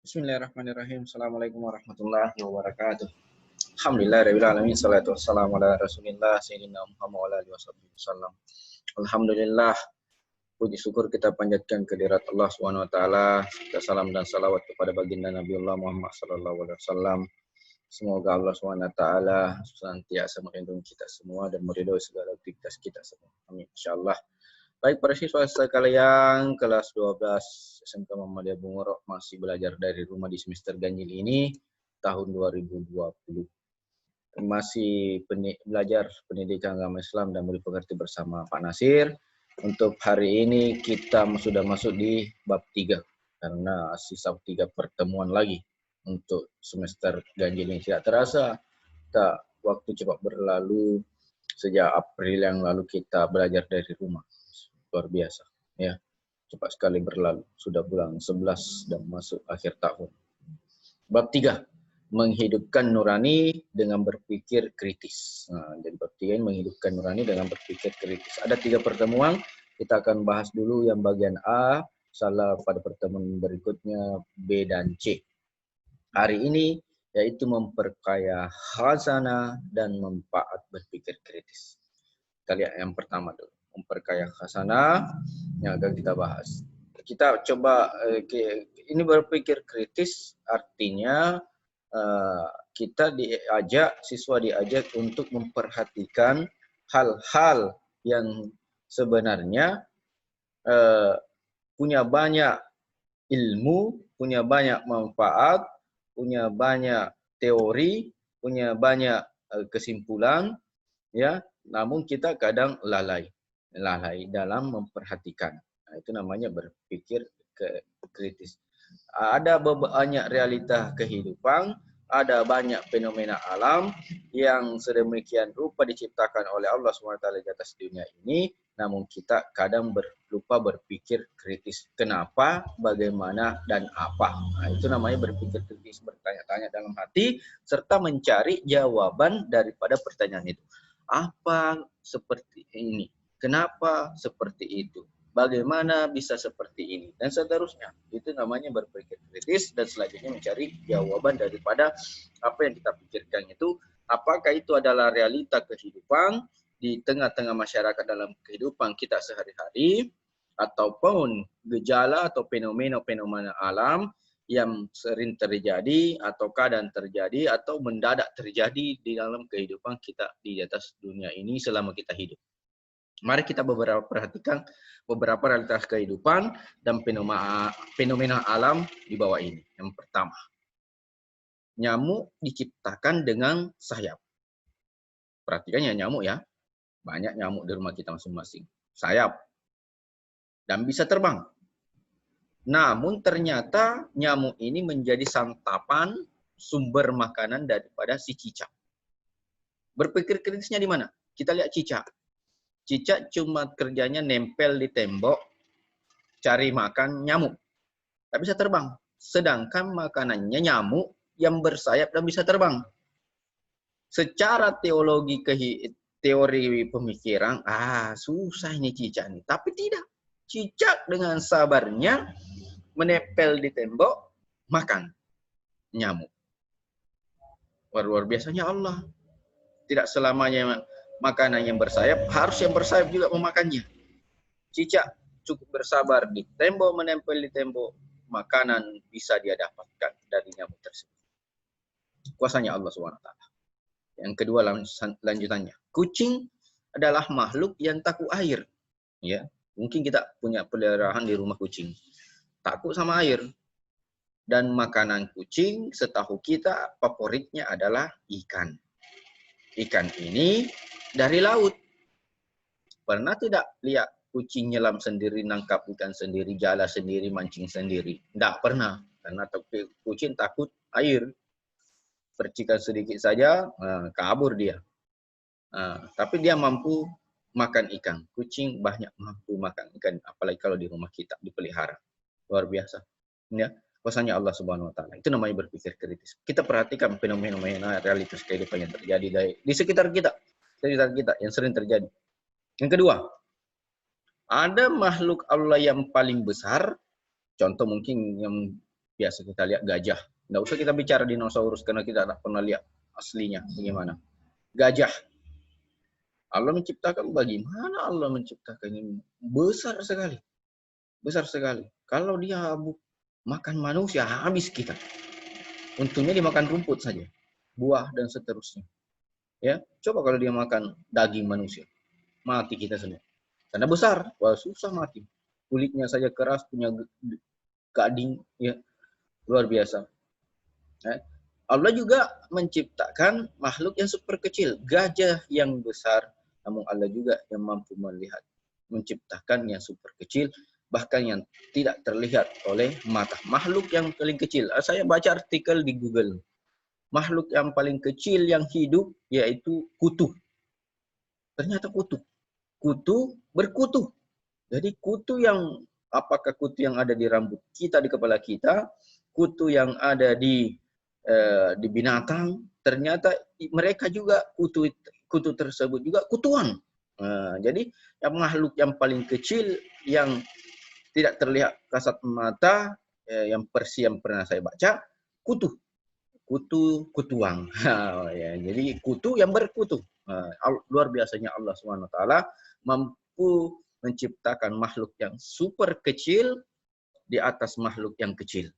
Bismillahirrahmanirrahim. Assalamualaikum warahmatullahi wabarakatuh. Alhamdulillahirrahmanirrahim. Salatu wassalamu ala rasulillah Sayyidina Muhammad wa ala alihi wasallam. Alhamdulillah. Puji syukur kita panjatkan kehadirat Allah Subhanahu wa taala. Kita salam dan salawat kepada baginda Nabiullah Muhammad sallallahu alaihi wasallam. Semoga Allah Subhanahu wa taala senantiasa melindungi kita semua dan meridhoi segala aktivitas kita semua. Amin insyaallah. Baik para siswa sekalian, kelas 12 SMK Muhammadiyah Bungoro masih belajar dari rumah di semester ganjil ini tahun 2020. Masih belajar pendidikan agama Islam dan budi pekerti bersama Pak Nasir. Untuk hari ini kita sudah masuk di bab 3 karena sisa 3 pertemuan lagi untuk semester ganjil ini. Tidak terasa, waktu cepat berlalu. Sejak April yang lalu kita belajar dari rumah. Luar biasa ya, cepat sekali berlalu, sudah bulan 11 dan masuk akhir tahun. Bab 3, menghidupkan nurani dengan berpikir kritis. Jadi bab 3 ini menghidupkan nurani dengan berpikir kritis. Ada 3 pertemuan, kita akan bahas dulu yang bagian A, salah pada pertemuan berikutnya B dan C. Hari ini yaitu memperkaya khazanah dan manfaat berpikir kritis. Kita lihat yang pertama dulu. Memperkaya khazanah yang akan kita bahas. Kita coba ini berpikir kritis artinya kita siswa diajak untuk memperhatikan hal-hal yang sebenarnya punya banyak ilmu, punya banyak manfaat, punya banyak teori, punya banyak kesimpulan, ya. Namun kita kadang lalai dalam memperhatikan. Nah, itu namanya berpikir kritis. Ada banyak realita kehidupan, ada banyak fenomena alam yang sedemikian rupa diciptakan oleh Allah SWT di atas dunia ini, namun kita kadang lupa berpikir kritis. Kenapa, bagaimana, dan apa. Nah, itu namanya berpikir kritis, bertanya-tanya dalam hati, serta mencari jawaban daripada pertanyaan itu. Apa seperti ini? Kenapa seperti itu? Bagaimana bisa seperti ini? Dan seterusnya. Itu namanya berpikir kritis dan selanjutnya mencari jawaban daripada apa yang kita pikirkan itu. Apakah itu adalah realita kehidupan di tengah-tengah masyarakat dalam kehidupan kita sehari-hari, ataupun gejala atau fenomena-fenomena alam yang sering terjadi atau kadang terjadi atau mendadak terjadi di dalam kehidupan kita di atas dunia ini selama kita hidup. Mari kita perhatikan beberapa realitas kehidupan dan fenomena alam di bawah ini. Yang pertama, nyamuk diciptakan dengan sayap. Perhatikan ya nyamuk ya, banyak nyamuk di rumah kita masing-masing. Sayap dan bisa terbang. Namun ternyata nyamuk ini menjadi santapan sumber makanan daripada si cicak. Berpikir kritisnya di mana? Kita lihat cicak. Cicak cuma kerjanya nempel di tembok, cari makan nyamuk. Tak bisa terbang. Sedangkan makanannya nyamuk yang bersayap dan bisa terbang. Secara teori pemikiran, susah ini cicak ini. Tapi tidak. Cicak dengan sabarnya menempel di tembok, makan nyamuk. Luar biasanya Allah. Tidak selamanya makanan yang bersayap, harus yang bersayap juga memakannya. Cicak cukup bersabar di tembok, menempel di tembok, makanan bisa dia dapatkan dari nyamuk tersebut. Kuasanya Allah SWT. Yang kedua lanjutannya, kucing adalah makhluk yang takut air. Ya, mungkin kita punya peliharaan di rumah kucing. Takut sama air. Dan makanan kucing setahu kita favoritnya adalah ikan. Ikan ini dari laut. Pernah tidak lihat kucing nyelam sendiri, nangkap ikan sendiri, jala sendiri, mancing sendiri? Tidak pernah. Karena kucing takut air. Percikan sedikit saja, kabur dia. Tapi dia mampu makan ikan. Kucing banyak mampu makan ikan, apalagi kalau di rumah kita dipelihara. Luar biasa. Ya, kuasanya Allah Subhanahu wa taala. Itu namanya berpikir kritis. Kita perhatikan fenomena realitas kehidupan yang terjadi di sekitar kita yang sering terjadi. Yang kedua, ada makhluk Allah yang paling besar. Contoh mungkin yang Biasa kita lihat gajah. Nggak usah kita bicara dinosaurus karena kita tidak pernah lihat aslinya bagaimana. Gajah. Allah menciptakan bagaimana Allah menciptakan ini? Besar sekali. Besar sekali. Kalau dia makan manusia, habis kita. Untungnya dimakan rumput saja. Buah dan seterusnya. Ya, coba kalau dia makan daging manusia. Mati kita semua. Karena besar, wah susah mati. Kulitnya saja keras, punya gading, ya luar biasa. Ya. Allah juga menciptakan makhluk yang super kecil, gajah yang besar, namun Allah juga yang mampu melihat, menciptakan yang super kecil, bahkan yang tidak terlihat oleh mata. Makhluk yang paling kecil, saya baca artikel di Google, makhluk yang paling kecil yang hidup yaitu kutu. Ternyata kutu. Kutu berkutu. Jadi kutu yang, apakah kutu yang ada di rambut kita, di kepala kita, kutu yang ada di binatang, ternyata mereka juga kutu tersebut juga kutuan. Jadi yang makhluk yang paling kecil yang tidak terlihat kasat mata, yang pernah saya baca, kutu. Kutuang. Ya, jadi kutu yang berkutu. Luar biasanya Allah SWT mampu menciptakan makhluk yang super kecil di atas makhluk yang kecil.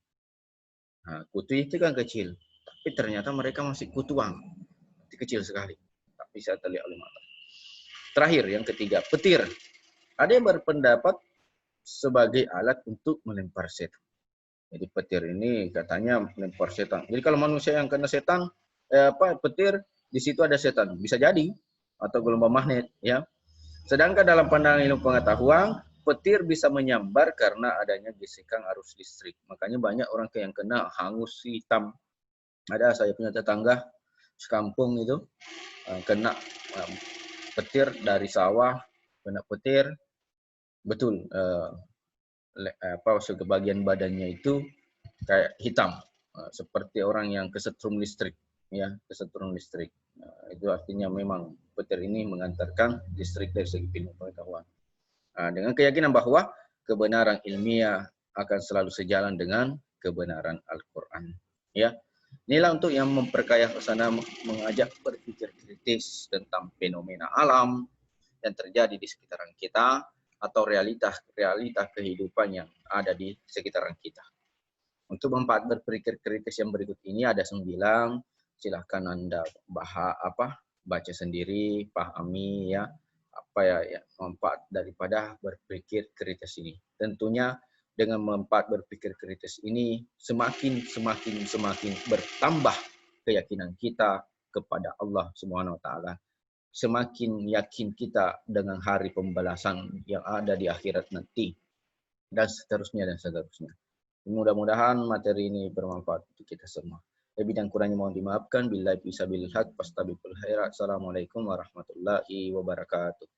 Kutu itu kan kecil, tapi ternyata mereka masih kutuang. Kecil sekali, tak bisa terlihat oleh mata. Terakhir, yang ketiga, petir. Ada yang berpendapat sebagai alat untuk melempar setan. Jadi petir ini katanya melempar setan. Jadi kalau manusia yang kena setan, petir, di situ ada setan. Bisa jadi, atau gelombang magnet, ya. Sedangkan dalam pandangan ilmu pengetahuan, petir bisa menyambar karena adanya gesekan arus listrik. Makanya banyak orang yang kena hangus hitam. Ada saya punya tetangga sekampung itu kena petir dari sawah, kena petir, betul, sebagian badannya itu kayak hitam, seperti orang yang kesetrum listrik, ya, kesetrum listrik. Itu artinya memang petir ini mengantarkan listrik dari segi ilmu pengetahuan. Dengan keyakinan bahwa kebenaran ilmiah akan selalu sejalan dengan kebenaran Al-Quran. Ya, inilah untuk yang memperkaya suasana, mengajak berpikir kritis tentang fenomena alam yang terjadi di sekitaran kita atau realita kehidupan yang ada di sekitaran kita. Untuk manfaat berpikir kritis yang berikut ini ada 9. Silahkan Anda baca sendiri, pahami ya apa ya manfaat daripada berpikir kritis ini. Tentunya dengan manfaat berpikir kritis ini semakin bertambah keyakinan kita kepada Allah Subhanahu wa taala. Semakin yakin kita dengan hari pembalasan yang ada di akhirat nanti, dan seterusnya dan seterusnya. Mudah-mudahan materi ini bermanfaat untuk kita semua. Lebih dan kurangnya mohon dimaafkan. Billahi fisabilil haq, fastabiqul khairat. Assalamualaikum warahmatullahi wabarakatuh.